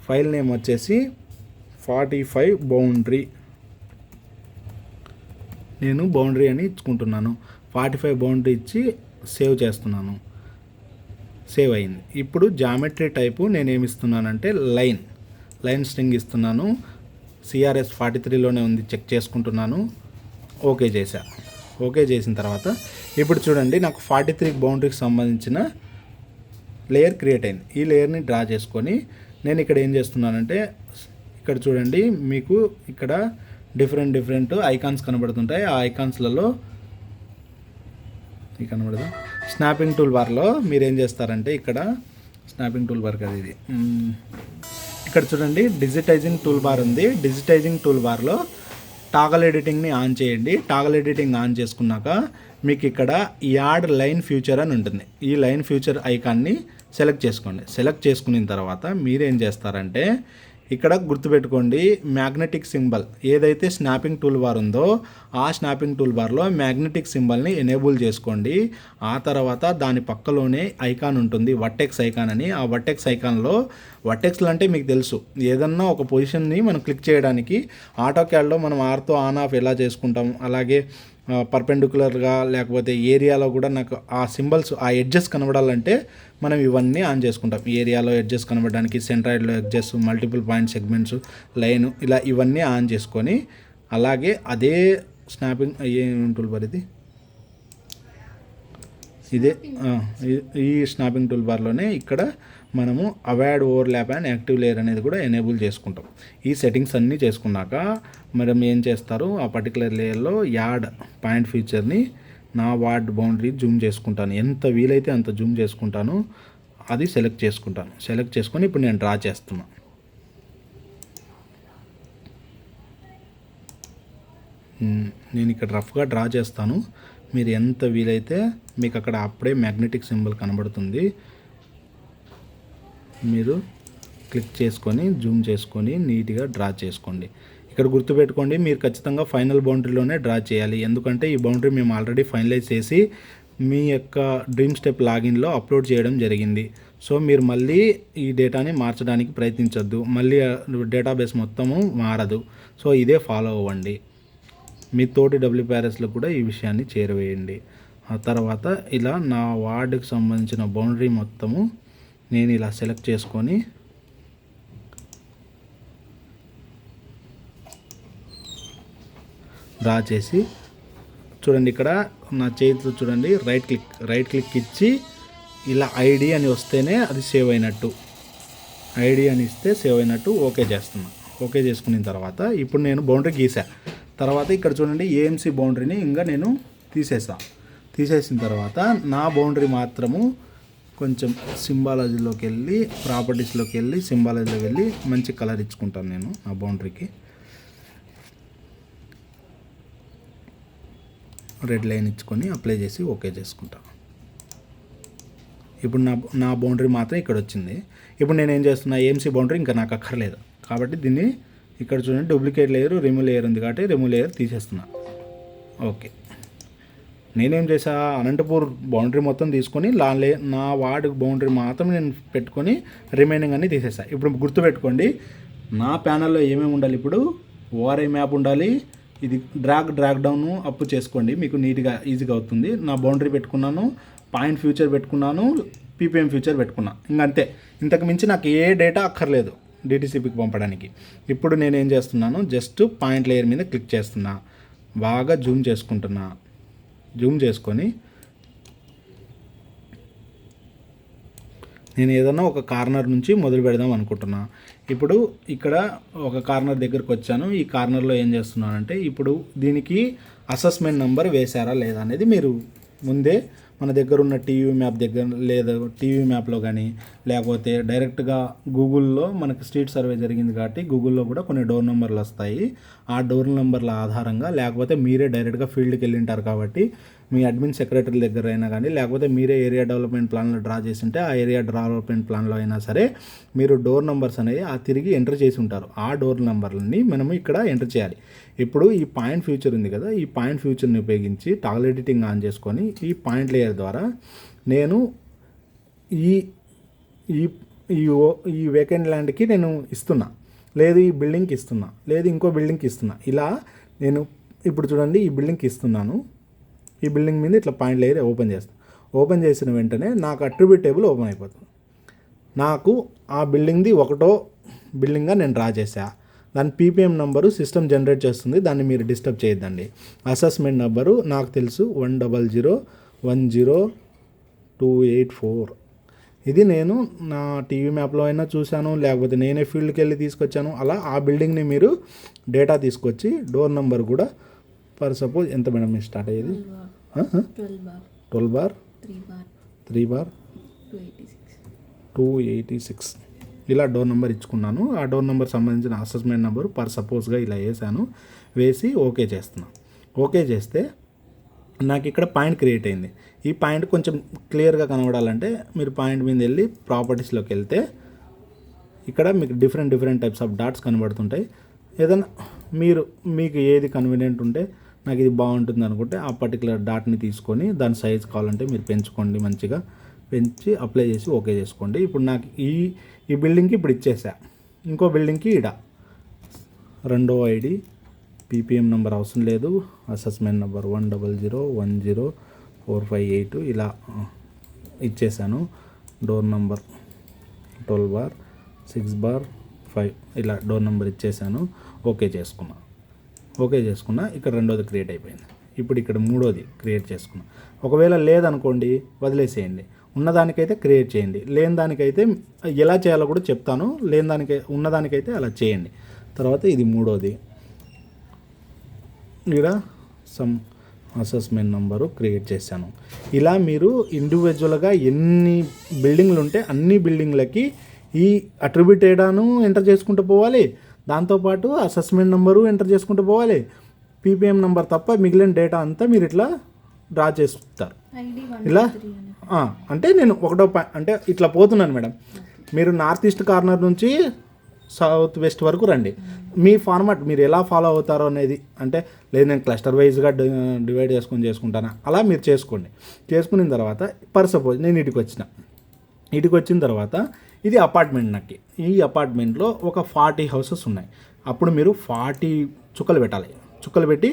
S1: ఫైల్ నేమ్ వచ్చేసి 45 బౌండరీ, నేను బౌండరీ అని ఇచ్చుకుంటున్నాను. 45 బౌండరీ ఇచ్చి సేవ్ చేస్తున్నాను. సేవ్ అయింది. ఇప్పుడు జామెట్రీ టైపు నేనేమి ఇస్తున్నానంటే లైన్ స్ట్రింగ్ ఇస్తున్నాను. CRS 43లోనే ఉంది, చెక్ చేసుకుంటున్నాను. ఓకే చేశా. ఓకే చేసిన తర్వాత ఇప్పుడు చూడండి నాకు 43 బౌండరీకి సంబంధించిన లేయర్ క్రియేట్ అయింది. ఈ లేయర్ని డ్రా చేసుకొని నేను ఇక్కడ ఏం చేస్తున్నానంటే ఇక్కడ చూడండి మీకు ఇక్కడ డిఫరెంట్ ఐకాన్స్ కనబడుతుంటాయి. ఆ ఐకాన్స్లలో ఇది కనబడదా, స్నాపింగ్ టూల్ బార్లో మీరు ఏం చేస్తారంటే ఇక్కడ స్నాపింగ్ టూల్ బార్ కదా ఇది, ఇక్కడ చూడండి డిజిటైజింగ్ టూల్ బార్ ఉంది. డిజిటైజింగ్ టూల్ బార్లో టాగల్ ఎడిటింగ్ని ఆన్ చేయండి. టాగల్ ఎడిటింగ్ ఆన్ చేసుకున్నాక మీకు ఇక్కడ యాడ్ లైన్ ఫ్యూచర్ అని ఉంటుంది. ఈ లైన్ ఫ్యూచర్ ఐకాన్ని సెలెక్ట్ చేసుకోండి. సెలెక్ట్ చేసుకున్న తర్వాత మీరేం చేస్తారంటే ఇక్కడ గుర్తుపెట్టుకోండి, మ్యాగ్నెటిక్ సింబల్ ఏదైతే స్నాపింగ్ టూల్ బార్ ఉందో ఆ స్నాపింగ్ టూల్ బార్లో మ్యాగ్నెటిక్ సింబల్ని ఎనేబుల్ చేసుకోండి. ఆ తర్వాత దాని పక్కలోనే ఐకాన్ ఉంటుంది, వర్టెక్స్ ఐకాన్ అని. ఆ వర్టెక్స్ ఐకాన్లో, వర్టెక్స్లు అంటే మీకు తెలుసు, ఏదన్నా ఒక పొజిషన్ని మనం క్లిక్ చేయడానికి ఆటో క్యాడ్లో మనం ఆర్తో ఆన్ ఆఫ్ ఎలా చేసుకుంటాం, అలాగే పర్పెండిక్యులర్గా లేకపోతే ఏరియాలో కూడా నాకు ఆ సింబల్స్, ఆ ఎడ్జెస్ కనబడాలంటే మనం ఇవన్నీ ఆన్ చేసుకుంటాం. ఏరియాలో ఎడ్జెస్ కనబడడానికి, సెంట్రాయిడ్లో edges, multiple point segments, line, ఇలా ఇవన్నీ ఆన్ చేసుకొని అలాగే అదే స్నాపింగ్ ఏం టూల్ బార్ ఇదే ఈ స్నాపింగ్ టూల్ బార్లోనే ఇక్కడ మనము avoid overlap and active layer అనేది కూడా ఎనేబుల్ చేసుకుంటాం. ఈ సెట్టింగ్స్ అన్నీ చేసుకున్నాక మనం ఏం చేస్తారు, ఆ పర్టికులర్ లేయర్లో యాడ్ పాయింట్ ఫీచర్ని నా వార్డ్ బౌండరీ జూమ్ చేసుకుంటాను. ఎంత వీలైతే అంత జూమ్ చేసుకుంటాను. అది సెలెక్ట్ చేసుకుంటాను. సెలెక్ట్ చేసుకొని ఇప్పుడు నేను డ్రా చేస్తున్నాను. నేను ఇక్కడ రఫ్గా డ్రా చేస్తాను. మీరు ఎంత వీలైతే మీకు అక్కడ అప్పుడే మ్యాగ్నెటిక్ సింబల్ కనబడుతుంది. మీరు క్లిక్ చేసుకొని జూమ్ చేసుకొని నీట్గా డ్రా చేసుకోండి. ఇక్కడ గుర్తుపెట్టుకోండి, మీరు ఖచ్చితంగా ఫైనల్ బౌండరీలోనే డ్రా చేయాలి. ఎందుకంటే ఈ బౌండరీ మేము ఆల్రెడీ ఫైనలైజ్ చేసి మీ యొక్క డ్రీమ్ స్టెప్ లాగిన్లో అప్లోడ్ చేయడం జరిగింది. సో మీరు మళ్ళీ ఈ డేటాని మార్చడానికి ప్రయత్నించొద్దు. మళ్ళీ డేటాబేస్ మొత్తము మారదు. సో ఇదే ఫాలో అవ్వండి. మీ తోటి WPRSలో కూడా ఈ విషయాన్ని చేరవేయండి. ఆ తర్వాత ఇలా నా వార్డుకి సంబంధించిన బౌండరీ మొత్తము నేను ఇలా సెలెక్ట్ చేసుకొని డ్రా చేసి చూడండి, ఇక్కడ నా చేతిలో చూడండి రైట్ క్లిక్ ఇచ్చి ఇలా ఐడి అని వస్తేనే అది సేవ్ అయినట్టు, ఐడి అని ఇస్తే సేవ్ అయినట్టు ఓకే చేస్తున్నా. ఓకే చేసుకున్న తర్వాత ఇప్పుడు నేను బౌండరీ గీసా. తర్వాత ఇక్కడ చూడండి ఏఎంసీ బౌండరీని ఇంకా నేను తీసేసిన తర్వాత నా బౌండరీ మాత్రము కొంచెం సింబాలజీలోకి వెళ్ళి ప్రాపర్టీస్లోకి వెళ్ళి సింబాలజీలోకి వెళ్ళి మంచి కలర్ ఇచ్చుకుంటాను నేను నా బౌండరీకి. రెడ్ లైన్ ఇచ్చుకొని అప్లై చేసి ఓకే చేసుకుంటాను. ఇప్పుడు నా బౌండరీ మాత్రం ఇక్కడ వచ్చింది. ఇప్పుడు నేను ఏం చేస్తున్నా, ఏఎంసీ బౌండరీ ఇంకా నాకు అక్కర్లేదు కాబట్టి దీన్ని ఇక్కడ చూడండి డూప్లికేట్ లేయర్ రిమూవ్ లేయర్ ఉంది కాబట్టి రిమూవ్ లేయర్ తీసేస్తున్నా. ఓకే, నేనేం చేసా, అనంతపూర్ బౌండరీ మొత్తం తీసుకొని నా వార్డు బౌండరీ మాత్రం నేను పెట్టుకొని రిమైనింగ్ అన్నీ తీసేసా. ఇప్పుడు గుర్తుపెట్టుకోండి, నా ప్యానల్లో ఏమేమి ఉండాలి, ఇప్పుడు ఓఆర్ఐ మ్యాప్ ఉండాలి, ఇది డ్రాగ్ డౌన్ అప్ చేసుకోండి, మీకు నీట్గా ఈజీగా అవుతుంది. నా బౌండరీ పెట్టుకున్నాను, పాయింట్ ఫ్యూచర్ పెట్టుకున్నాను, పీపీఎం ఫ్యూచర్ పెట్టుకున్నా, ఇంకంతే. ఇంతకు మించి నాకు ఏ డేటా అక్కర్లేదు డిటిసిపికి పంపడానికి. ఇప్పుడు నేను ఏం చేస్తున్నాను, జస్ట్ పాయింట్ లేయర్ మీద క్లిక్ చేస్తున్నా, బాగా జూమ్ చేసుకుంటున్నా. జూమ్ చేసుకొని నేను ఏదన్నా ఒక కార్నర్ నుంచి మొదలు పెడదాం అనుకుంటున్నా. ఇప్పుడు ఇక్కడ ఒక కార్నర్ దగ్గరకు వచ్చాను. ఈ కార్నర్లో ఏం చేస్తున్నానంటే, ఇప్పుడు దీనికి అసెస్మెంట్ నెంబర్ వేశారా లేదా అనేది మీరు ముందే మన దగ్గర ఉన్న టీవీ మ్యాప్ దగ్గర లేదా టీవీ మ్యాప్లో కానీ లేకపోతే డైరెక్ట్గా గూగుల్లో మనకి స్ట్రీట్ సర్వే జరిగింది కాబట్టి గూగుల్లో కూడా కొన్ని డోర్ నెంబర్లు వస్తాయి. ఆ డోర్ నెంబర్ల ఆధారంగా లేకపోతే మీరే డైరెక్ట్గా ఫీల్డ్కి వెళ్ళింటారు కాబట్టి మీ అడ్మిన్ సెక్రటరీ దగ్గర అయినా కానీ లేకపోతే మీరే ఏరియా డెవలప్మెంట్ ప్లాన్లో డ్రా చేసి ఉంటే ఆ ఏరియా డెవలప్మెంట్ ప్లాన్లో అయినా సరే మీరు డోర్ నెంబర్స్ అనేవి తిరిగి ఎంటర్ చేసి ఉంటారు. ఆ డోర్ నెంబర్లని మనము ఇక్కడ ఎంటర్ చేయాలి. ఇప్పుడు ఈ పాయింట్ ఫ్యూచర్ ఉంది కదా, ఈ పాయింట్ ఫ్యూచర్ని ఉపయోగించి టాగల్ ఎడిటింగ్ ఆన్ చేసుకొని ఈ పాయింట్ లేయర్ ద్వారా నేను ఈ ఈ ఈ వేకెంట్ ల్యాండ్కి నేను ఇస్తున్నా, లేదు ఈ బిల్డింగ్కి ఇస్తున్నా, లేదు ఇంకో బిల్డింగ్కి ఇస్తున్నా. ఇలా నేను ఇప్పుడు చూడండి ఈ బిల్డింగ్కి ఇస్తున్నాను. ఈ బిల్డింగ్ మీద ఇట్లా పాయింట్ లేయర్ ఓపెన్ చేస్తాను. ఓపెన్ చేసిన వెంటనే నాకు అట్రిబ్యూట్ టేబుల్ ఓపెన్ అయిపోతుంది. నాకు ఆ బిల్డింగ్ది ఒకటో బిల్డింగ్గా నేను డ్రా చేసా. దాని పీపీఎం నెంబరు సిస్టమ్ జనరేట్ చేస్తుంది, దాన్ని మీరు డిస్టర్బ్ చేయొద్దండి. అసెస్మెంట్ నెంబరు నాకు తెలుసు 100100284. ఇది నేను నా టీవీ మ్యాప్లో అయినా చూశాను, లేకపోతే నేనే ఫీల్డ్కి వెళ్ళి తీసుకొచ్చాను. అలా ఆ బిల్డింగ్ని మీరు డేటా తీసుకొచ్చి డోర్ నెంబర్ కూడా ఫర్ సపోజ్ ఎంత మేడం స్టార్ట్ అయ్యేది 12 బార్ 3 బార్ 286 ఇలా డోర్ నెంబర్ ఇచ్చుకున్నాను. ఆ డోర్ నెంబర్ సంబంధించిన అసెస్మెంట్ నెంబరు పర్ సపోజ్గా ఇలా వేసాను. వేసి ఓకే చేస్తున్నాను. ఓకే చేస్తే నాకు ఇక్కడ పాయింట్ క్రియేట్ అయింది. ఈ పాయింట్ కొంచెం క్లియర్గా కనబడాలంటే మీరు పాయింట్ మీద వెళ్ళి ప్రాపర్టీస్లోకి వెళ్తే ఇక్కడ మీకు డిఫరెంట్ టైప్స్ ఆఫ్ డాట్స్ కనబడుతుంటాయి. ఏదైనా మీకు ఏది కన్వీనియంట్ ఉంటే నాకు ఇది బాగుంటుంది అనుకుంటే ఆ పర్టికులర్ డాట్ని తీసుకొని దాని సైజ్ కావాలంటే మీరు పెంచుకోండి, మంచిగా పెంచి అప్లై చేసి ఓకే చేసుకోండి. ఇప్పుడు నాకు ఈ బిల్డింగ్కి ఇప్పుడు ఇచ్చేసా. ఇంకో బిల్డింగ్కి రెండో ఐడి పీపీఎం నెంబర్ అవసరం లేదు, అసెస్మెంట్ నెంబర్ 100100458 ఇలా ఇచ్చేసాను. డోర్ నెంబర్ 12 బార్ 6 బార్ 5 ఇలా డోర్ నెంబర్ ఇచ్చేసాను. ఓకే చేసుకున్నా. ఇక్కడ రెండోది క్రియేట్ అయిపోయింది. ఇప్పుడు ఇక్కడ మూడోది క్రియేట్ చేసుకున్నా. ఒకవేళ లేదనుకోండి వదిలేసేయండి, ఉన్నదానికైతే క్రియేట్ చేయండి, లేని దానికైతే ఎలా చేయాలో కూడా చెప్తాను. ఉన్నదానికైతే అలా చేయండి. తర్వాత ఇది మూడోది, ఇక్కడ సమ్ అసెస్మెంట్ నెంబరు క్రియేట్ చేశాను. ఇలా మీరు ఇండివిజువల్గా ఎన్ని బిల్డింగ్లు ఉంటే అన్ని బిల్డింగ్లకి ఈ అట్రిబ్యూట్ డేటాను ఎంటర్ చేసుకుంటూ పోవాలి, దాంతోపాటు అసెస్మెంట్ నెంబరు ఎంటర్ చేసుకుంటూ పోవాలి, పీపీఎం నెంబర్ తప్ప మిగిలిన డేటా అంతా మీరు ఇట్లా డ్రా చేస్తారు. ఇలా అంటే నేను అంటే ఇట్లా పోతున్నాను మేడం. మీరు నార్త్ ఈస్ట్ కార్నర్ నుంచి సౌత్ వెస్ట్ వరకు రండి. మీ ఫార్మాట్ మీరు ఎలా ఫాలో అవుతారో అనేది, అంటే లేదు నేను క్లస్టర్ వైజ్గా డివైడ్ చేసుకుంటాను, అలా మీరు చేసుకోండి. చేసుకున్న తర్వాత పర్ సపోజ్ నేను ఇటుకు వచ్చిన తర్వాత ఇది అపార్ట్మెంట్. నాకు ఈ అపార్ట్మెంట్లో ఒక 40 హౌసెస్ ఉన్నాయి. అప్పుడు మీరు 40 చుక్కలు పెట్టాలి. చుక్కలు పెట్టి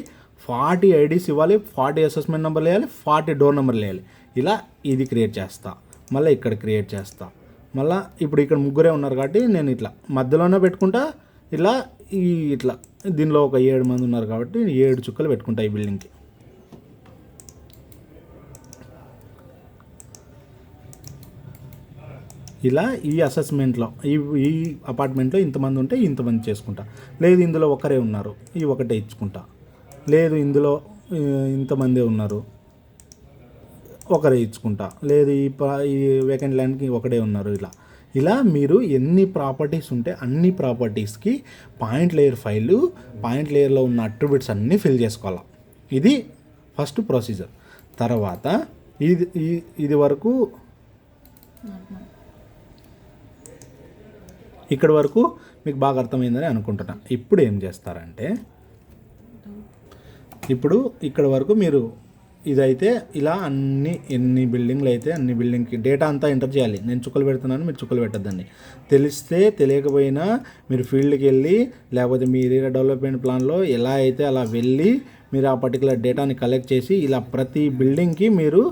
S1: 40 ఐడీస్ ఇవ్వాలి, 40 అసెస్మెంట్ నెంబర్లు వేయాలి, 40 డోర్ నెంబర్లు వేయాలి. ఇలా ఇది క్రియేట్ చేస్తా, మళ్ళీ ఇక్కడ క్రియేట్ చేస్తా, మళ్ళీ ఇప్పుడు ఇక్కడ ముగ్గురే ఉన్నారు కాబట్టి నేను ఇట్లా మధ్యలోనే పెట్టుకుంటా, ఇలా ఈ ఇట్లా దీనిలో ఒక 7 మంది ఉన్నారు కాబట్టి 7 చుక్కలు పెట్టుకుంటా ఈ బిల్డింగ్కి. ఇలా ఈ అసెస్మెంట్లో ఈ అపార్ట్మెంట్లో ఇంతమంది ఉంటే ఇంతమంది చేసుకుంటా. లేదు ఇందులో ఒకరే ఉన్నారు, ఈ ఒకటే ఇచ్చుకుంటా. లేదు ఇందులో ఇంతమంది ఉన్నారు, ఒకరే ఇచ్చుకుంటా. లేదు ఈ వేకెంట్ ల్యాండ్కి ఒకటే ఉన్నారు. ఇలా మీరు ఎన్ని ప్రాపర్టీస్ ఉంటే అన్ని ప్రాపర్టీస్కి పాయింట్ లేయర్లో ఉన్న అట్రిబ్యూట్స్ అన్నీ ఫిల్ చేసుకోవాలి. ఇది ఫస్ట్ ప్రొసీజర్. తర్వాత ఇది వరకు ఇక్కడి వరకు మీకు బాగా అర్థమైందని అనుకుంటున్నా. ఇప్పుడు ఏం చేస్తారంటే, ఇప్పుడు ఇక్కడ వరకు మీరు ఇదైతే ఇలా ఎన్ని బిల్డింగ్లు అయితే అన్ని బిల్డింగ్కి డేటా అంతా ఎంటర్ చేయాలి. నేను చుక్కలు పెడుతున్నాను, మీరు చుక్కలు పెట్టద్దండి. తెలిస్తే తెలియకపోయినా మీరు ఫీల్డ్కి వెళ్ళి లేకపోతే మీ ఏరియా డెవలప్మెంట్ ప్లాన్లో ఎలా అయితే అలా వెళ్ళి మీరు ఆ పర్టికులర్ డేటాని కలెక్ట్ చేసి ఇలా ప్రతి బిల్డింగ్కి మీరు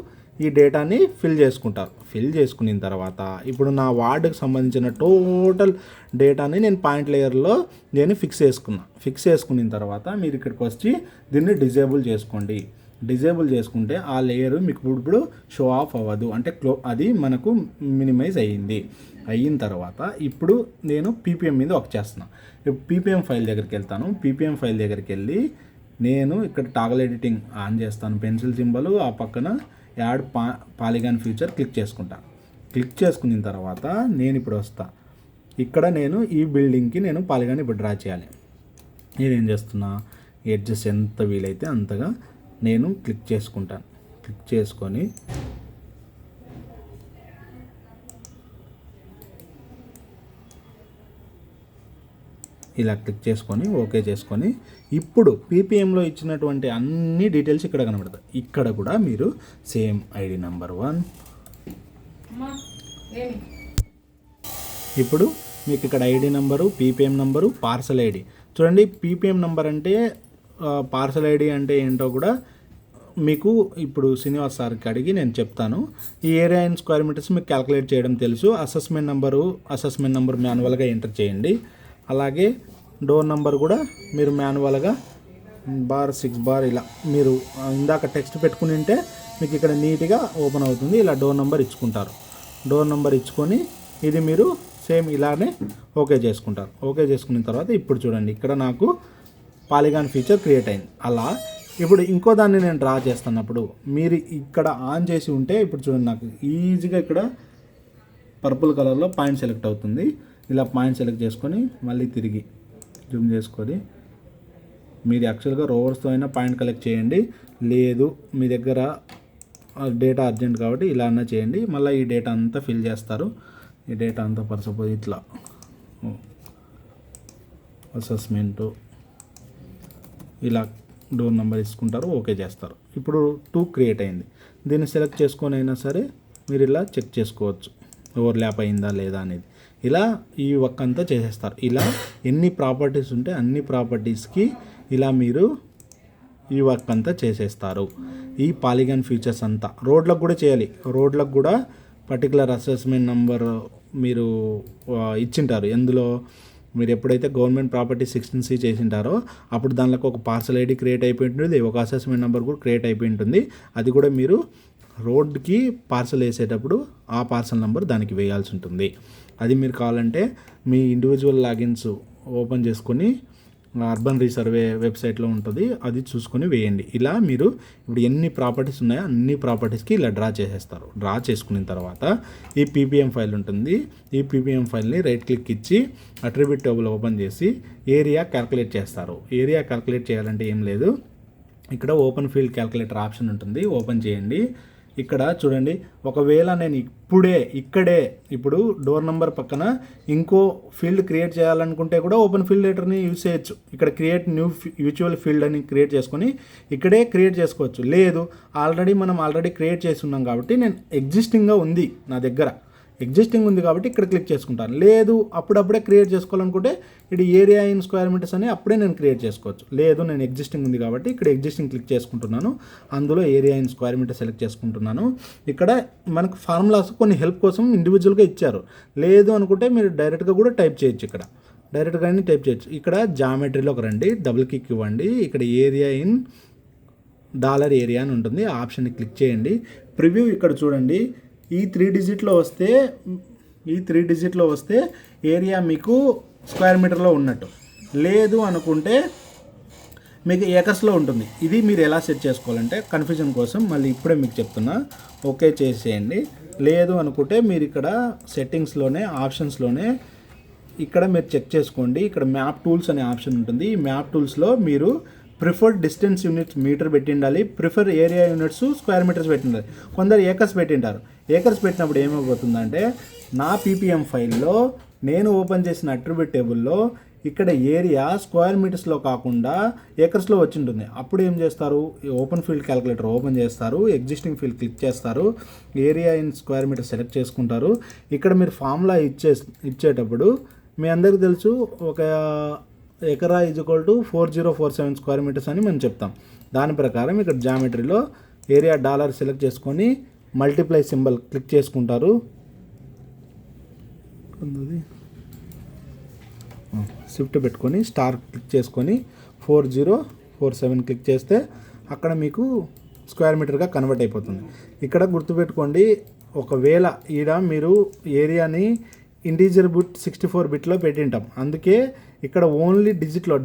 S1: ఈ డేటాని ఫిల్ చేసుకుంటారు. ఫిల్ చేసుకున్న తర్వాత ఇప్పుడు నా వార్డుకి సంబంధించిన టోటల్ డేటాని నేను పాయింట్ లేయర్లో ఫిక్స్ చేసుకున్న తర్వాత మీరు ఇక్కడికి వచ్చి దీన్ని డిజేబుల్ చేసుకోండి. డిజేబుల్ చేసుకుంటే ఆ లేయర్ మీకు ఇప్పుడు షో ఆఫ్ అవ్వదు, అంటే అది మనకు మినిమైజ్ అయిన తర్వాత ఇప్పుడు నేను పీపీఎం మీద వర్క్ చేస్తున్నాను. పీపీఎం ఫైల్ దగ్గరికి వెళ్తాను. పీపీఎం ఫైల్ దగ్గరికి వెళ్ళి నేను ఇక్కడ టాగల్ ఎడిటింగ్ ఆన్ చేస్తాను. పెన్సిల్ సింబల్ ఆ పక్కన యాడ్ పాలిగాన్ ఫీచర్ క్లిక్ చేసుకుంటాను. క్లిక్ చేసుకున్న తర్వాత నేను ఇప్పుడు ఇక్కడ నేను ఈ బిల్డింగ్కి నేను పాలిగాన్ ఇప్పుడు డ్రా చేయాలి. నేనేం చేస్తున్నా, ఎడ్జెస్ ఎంత వీలైతే అంతగా నేను క్లిక్ చేసుకుంటాను. క్లిక్ చేసుకొని ఇలా క్లిక్ చేసుకొని ఓకే చేసుకొని ఇప్పుడు పీపీఎంలో ఇచ్చినటువంటి అన్ని డీటెయిల్స్ ఇక్కడ కనబడతాయి. ఇక్కడ కూడా మీరు సేమ్ ఐడి నెంబర్ 1, ఇప్పుడు మీకు ఇక్కడ ID number, ppm number, parcel ID. చూడండి, పీపీఎం నెంబర్ అంటే పార్సల్ ఐడి అంటే ఏంటో కూడా మీకు ఇప్పుడు శ్రీనివాస్ సార్కి అడిగి నేను చెప్తాను. ఈ ఏరియా ఇన్ స్క్వేర్ మీటర్స్ మీకు క్యాలిక్యులేట్ చేయడం తెలుసు. అసెస్మెంట్ నెంబర్ మాన్యువల్గా ఎంటర్ చేయండి. అలాగే డోర్ నెంబర్ కూడా మీరు మాన్యువల్గా *6 ఇలా మీరు ఇందాక టెక్స్ట్ పెట్టుకుని ఉంటే మీకు ఇక్కడ నీట్గా ఓపెన్ అవుతుంది. ఇలా డోర్ నెంబర్ ఇచ్చుకుంటారు. డోర్ నెంబర్ ఇచ్చుకొని ఇది మీరు సేమ్ ఇలానే ఓకే చేసుకుంటారు. ఓకే చేసుకున్న తర్వాత ఇప్పుడు చూడండి, ఇక్కడ నాకు పాలిగాన్ ఫీచర్ క్రియేట్ అయింది. అలా ఇప్పుడు ఇంకో దాన్ని నేను డ్రా చేస్తున్నప్పుడు మీరు ఇక్కడ ఆన్ చేసి ఉంటే ఇప్పుడు చూడండి, నాకు ఈజీగా ఇక్కడ పర్పుల్ కలర్లో పాయింట్ సెలెక్ట్ అవుతుంది. ఇలా పాయింట్ సెలెక్ట్ చేసుకొని మళ్ళీ తిరిగి జూమ్ చేసుకొని మీరు యాక్చువల్గా రోవర్స్తో అయినా పాయింట్ కలెక్ట్ చేయండి. లేదు మీ దగ్గర డేటా అర్జెంట్ కాబట్టి ఇలా అన్నా చేయండి. మళ్ళీ ఈ డేటా అంతా ఫిల్ చేస్తారు. ఈ డేటా అంతా పరసపోయి ఇట్లా అసెస్మెంటు ఇలా డోర్ నెంబర్ ఇసుకుంటారు, ఓకే చేస్తారు. ఇప్పుడు 2 క్రియేట్ అయింది. దీన్ని సెలెక్ట్ చేసుకొని అయినా సరే మీరు ఇలా చెక్ చేసుకోవచ్చు ఓవర్లాప్ అయిందా లేదా అనేది. ఇలా ఈ వర్క్ అంతా చేసేస్తారు. ఇలా ఎన్ని ప్రాపర్టీస్ ఉంటే అన్ని ప్రాపర్టీస్కి ఇలా మీరు ఈ వర్క్ అంతా చేసేస్తారు. ఈ పాలిగాన్ ఫీచర్స్ అంతా రోడ్లకు కూడా చేయాలి. రోడ్లకు కూడా పర్టికులర్ అసెస్మెంట్ నెంబర్ మీరు ఇచ్చింటారు. ఎందులో మీరు ఎప్పుడైతే గవర్నమెంట్ ప్రాపర్టీ 16C చేసింటారో అప్పుడు దానిలో ఒక పార్సల్ ఐడి క్రియేట్ అయిపోయి ఉంటుంది, ఒక అసెస్మెంట్ నెంబర్ కూడా క్రియేట్ అయిపోయి ఉంటుంది. అది కూడా మీరు రోడ్కి పార్సల్ వేసేటప్పుడు ఆ పార్సల్ నెంబర్ దానికి వేయాల్సి ఉంటుంది. అది మీరు కావాలంటే మీ ఇండివిజువల్ లాగిన్స్ ఓపెన్ చేసుకొని అర్బన్ రీసర్వే వెబ్సైట్లో ఉంటుంది, అది చూసుకొని వేయండి. ఇలా మీరు ఇప్పుడు ఎన్ని ప్రాపర్టీస్ ఉన్నాయో అన్ని ప్రాపర్టీస్కి ఇలా డ్రా చేసేస్తారు. డ్రా చేసుకున్న తర్వాత ఈ పీపీఎం ఫైల్ ఉంటుంది. ఈ పీపీఎం ఫైల్ని రైట్ క్లిక్ ఇచ్చి అట్రిబ్యూట్ టేబుల్ ఓపెన్ చేసి ఏరియా క్యాల్కులేట్ చేస్తారు. ఏరియా క్యాల్కులేట్ చేయాలంటే ఏం లేదు, ఇక్కడ ఓపెన్ ఫీల్డ్ క్యాల్కులేటర్ ఆప్షన్ ఉంటుంది, ఓపెన్ చేయండి. ఇక్కడ చూడండి, ఒకవేళ నేను ఇక్కడే ఇప్పుడు డోర్ నెంబర్ పక్కన ఇంకో ఫీల్డ్ క్రియేట్ చేయాలనుకుంటే కూడా ఓపెన్ ఫీల్డ్ లెటర్ని యూజ్ చేయొచ్చు. ఇక్కడ క్రియేట్ న్యూ మ్యూచువల్ ఫీల్డ్ అని క్రియేట్ చేసుకొని ఇక్కడే క్రియేట్ చేసుకోవచ్చు. లేదు మనం ఆల్రెడీ క్రియేట్ చేసి ఉన్నాం కాబట్టి నేను ఎగ్జిస్టింగ్గా ఉంది, నా దగ్గర ఎగ్జిస్టింగ్ ఉంది కాబట్టి ఇక్కడ క్లిక్ చేసుకుంటాను. లేదు అప్పుడప్పుడే క్రియేట్ చేసుకోవాలనుకుంటే ఇది ఏరియా ఇన్ స్క్వేర్ మీటర్స్ అని అప్పుడే నేను క్రియేట్ చేసుకోవచ్చు. లేదు నేను ఎగ్జిస్టింగ్ ఉంది కాబట్టి ఇక్కడ ఎగ్జిస్టింగ్ క్లిక్ చేసుకుంటున్నాను. అందులో area in square meter select చేసుకుంటున్నాను. ఇక్కడ మనకు ఫార్ములాస్ కొన్ని హెల్ప్ కోసం ఇండివిజువల్గా ఇచ్చారు. లేదు అనుకుంటే మీరు డైరెక్ట్గా కూడా టైప్ చేయొచ్చు. ఇక్కడ డైరెక్ట్గా టైప్ చేయొచ్చు. ఇక్కడ జామెట్రీలోకి రండి, డబుల్ క్లిక్ ఇవ్వండి. ఇక్కడ ఏరియా ఇన్ డాలర్ ఏరియా అని ఉంటుంది, ఆ ఆప్షన్ని క్లిక్ చేయండి. ప్రివ్యూ ఇక్కడ చూడండి, ఈ 3 డిజిట్లో వస్తే ఏరియా మీకు స్క్వేర్ మీటర్లో ఉన్నట్టు, లేదు అనుకుంటే మీకు ఏకర్స్లో ఉంటుంది. ఇది మీరు ఎలా సెట్ చేసుకోవాలంటే కన్ఫ్యూజన్ కోసం మళ్ళీ ఇప్పుడే మీకు చెప్తున్నా, ఓకే చేసేయండి. లేదు అనుకుంటే మీరు ఇక్కడ సెట్టింగ్స్లోనే ఆప్షన్స్లోనే ఇక్కడ మీరు చెక్ చేసుకోండి. ఇక్కడ మ్యాప్ టూల్స్ అనే ఆప్షన్ ఉంటుంది. ఈ మ్యాప్ టూల్స్లో మీరు ప్రిఫర్డ్ డిస్టెన్స్ యూనిట్స్ మీటర్ పెట్టి ఉండాలి, prefer area units square meters పెట్టి ఉండాలి. కొందరు ఏకర్స్ పెట్టింటారు. ఏకర్స్ పెట్టినప్పుడు ఏమైపోతుందంటే నా పీపీఎం ఫైల్లో నేను ఓపెన్ చేసిన అట్రిబ్యూట్ టేబుల్లో ఇక్కడ ఏరియా స్క్వేర్ మీటర్స్లో కాకుండా ఏకర్స్లో వచ్చి ఉంటుంది. అప్పుడు ఏం చేస్తారు, ఓపెన్ ఫీల్డ్ క్యాలిక్యులేటర్ ఓపెన్ చేస్తారు, ఎగ్జిస్టింగ్ ఫీల్డ్ క్లిక్ చేస్తారు, area in square meter select చేసుకుంటారు. ఇక్కడ మీరు ఫార్ములా ఇచ్చేటప్పుడు మీ అందరికీ తెలుసు, ఒక ఎకరా =4047 స్క్వేర్ మీటర్స్ అని మనం చెప్తాం. దాని ప్రకారం ఇక్కడ జామెట్రీలో ఏరియా డాలర్ సెలెక్ట్ చేసుకొని మల్టిప్లై సింబల్ క్లిక్ చేసుకుంటారు. షిఫ్ట్ పెట్టుకొని స్టార్ క్లిక్ చేసుకొని 4047 క్లిక్ చేస్తే అక్కడ మీకు స్క్వేర్ మీటర్గా కన్వర్ట్ అయిపోతుంది. ఇక్కడ గుర్తుపెట్టుకోండి, ఒకవేళ ఈడ మీరు ఏరియాని ఇంటీజర్ బిట్ 64 బిట్లో పెట్టింటాం, అందుకే ఇక్కడ ఓన్లీ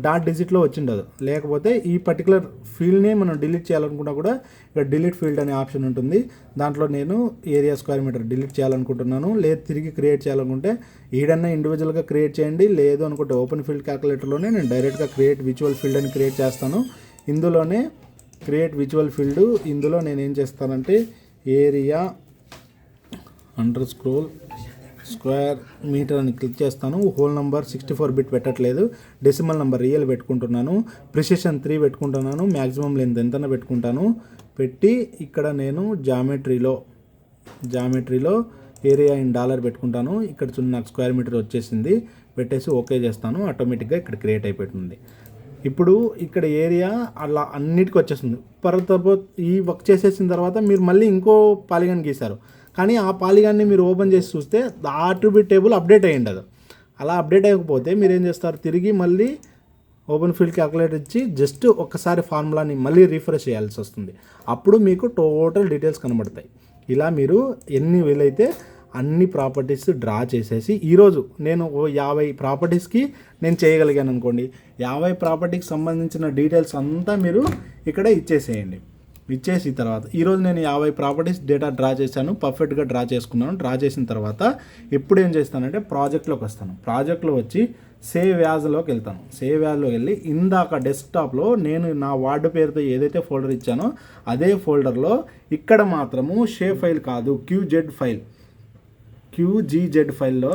S1: డాట్ డిజిట్లో వచ్చిండదు. లేకపోతే ఈ పర్టికులర్ ఫీల్డ్ని మనం డిలీట్ చేయాలనుకున్నా కూడా ఇక్కడ డిలీట్ ఫీల్డ్ అనే ఆప్షన్ ఉంటుంది. దాంట్లో నేను ఏరియా స్క్వేర్ మీటర్ డిలీట్ చేయాలనుకుంటున్నాను. లేదు తిరిగి క్రియేట్ చేయాలనుకుంటే ఈడన్నా ఇండివిజువల్గా క్రియేట్ చేయండి. లేదు అనుకుంటే ఓపెన్ ఫీల్డ్ క్యాలిక్యులేటర్లోనే నేను డైరెక్ట్గా క్రియేట్ విజువల్ ఫీల్డ్ అని క్రియేట్ చేస్తాను. ఇందులోనే క్రియేట్ విజువల్ ఫీల్డ్, ఇందులో నేను ఏం చేస్తానంటే ఏరియా _ స్క్వేర్ మీటర్ అని క్లిక్ చేస్తాను. హోల్ నంబర్ 64 బిట్ పెట్టట్లేదు, డెసిమల్ నెంబర్ రియల్ పెట్టుకుంటున్నాను, ప్రిసిషన్ 3 పెట్టుకుంటున్నాను, మ్యాక్సిమం లెంత్ ఎంతైనా పెట్టుకుంటాను. పెట్టి ఇక్కడ నేను జామెట్రీలో ఏరియా ఇన్ డాలర్ పెట్టుకుంటాను. ఇక్కడ నాకు స్క్వేర్ మీటర్ వచ్చేసింది. పెట్టేసి ఓకే చేస్తాను, ఆటోమేటిక్గా ఇక్కడ క్రియేట్ అయిపోతుంది. ఇప్పుడు ఇక్కడ ఏరియా అలా అన్నిటికీ వచ్చేస్తుంది. ఈ వర్క్ చేసేసిన తర్వాత మీరు మళ్ళీ ఇంకో పాలిగాన్ గీశారు, కానీ ఆ పాలిగాన్ని మీరు ఓపెన్ చేసి చూస్తే ఆ అట్రిబ్యూట్ టేబుల్ అప్డేట్ అయ్యి ఉండదు. అలా అప్డేట్ అయ్యకపోతే మీరు ఏం చేస్తారు, తిరిగి మళ్ళీ ఓపెన్ ఫీల్డ్ క్యాలిక్యులేటర్ ఇచ్చి జస్ట్ ఒక్కసారి ఫార్ములాని మళ్ళీ రీఫ్రెష్ చేయాల్సి వస్తుంది. అప్పుడు మీకు టోటల్ డీటెయిల్స్ కనబడతాయి. ఇలా మీరు ఎన్ని వీలైతే అన్ని ప్రాపర్టీస్ డ్రా చేసేసి, ఈరోజు నేను 50 ప్రాపర్టీస్కి నేను చేయగలిగాను అనుకోండి, 50 ప్రాపర్టీకి సంబంధించిన డీటెయిల్స్ అంతా మీరు ఇక్కడ ఇచ్చేసేయండి. ఇచ్చేసిన తర్వాత ఈరోజు నేను 50 ప్రాపర్టీస్ డేటా డ్రా చేశాను, పర్ఫెక్ట్గా డ్రా చేసుకున్నాను. డ్రా చేసిన తర్వాత ఇప్పుడు ఏం చేస్తానంటే ప్రాజెక్ట్లోకి వస్తాను. ప్రాజెక్ట్లో వచ్చి సేవ్ యాజ్లోకి వెళ్తాను. సేవ్ యాజ్లోకి వెళ్ళి ఇందాక డెస్క్టాప్లో నేను నా వార్డు పేరుతో ఏదైతే ఫోల్డర్ ఇచ్చానో అదే ఫోల్డర్లో ఇక్కడ మాత్రము షేప్ ఫైల్ కాదు, QGZ ఫైల్లో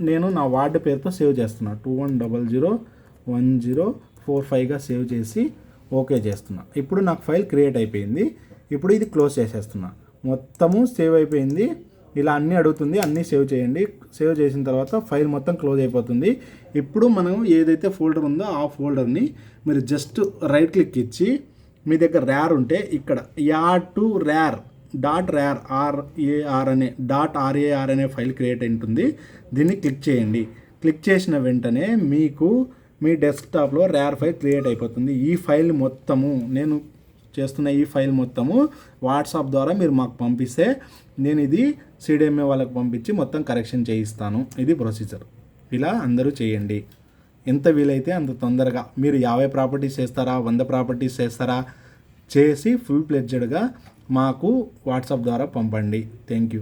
S1: నేను నా వార్డు పేరుతో సేవ్ చేస్తున్నాను. 21001045గా సేవ్ చేసి ఓకే చేస్తున్నా. ఇప్పుడు నాకు ఫైల్ క్రియేట్ అయిపోయింది. ఇప్పుడు ఇది క్లోజ్ చేసేస్తున్నా. మొత్తము సేవ్ అయిపోయింది. ఇలా అన్నీ అడుగుతుంది, అన్నీ సేవ్ చేయండి. సేవ్ చేసిన తర్వాత ఫైల్ మొత్తం క్లోజ్ అయిపోతుంది. ఇప్పుడు మనం ఏదైతే ఫోల్డర్ ఉందో ఆ ఫోల్డర్ని మీరు జస్ట్ రైట్ క్లిక్ ఇచ్చి మీ దగ్గర ర్యార్ ఉంటే ఇక్కడ యాడ్ టు ర్యార్ .rar అనే ఫైల్ క్రియేట్ అయి ఉంటుంది. దీన్ని క్లిక్ చేయండి. క్లిక్ చేసిన వెంటనే మీకు మీ డెస్క్టాప్లో ర్యార్ ఫైల్ క్రియేట్ అయిపోతుంది. ఈ ఫైల్ మొత్తము నేను చేస్తున్న ఈ ఫైల్ మొత్తము వాట్సాప్ ద్వారా మీరు మాకు పంపిస్తే నేను ఇది CDMA వాళ్ళకి పంపించి మొత్తం కరెక్షన్ చేయిస్తాను. ఇది ప్రొసీజర్. ఇలా అందరూ చేయండి. ఎంత వీలైతే అంత తొందరగా. మీరు 50 ప్రాపర్టీస్ చేస్తారా, 100 ప్రాపర్టీస్ చేస్తారా, చేసి ఫుల్ ప్లెడ్జెడ్గా మాకు వాట్సాప్ ద్వారా పంపండి. Thank you.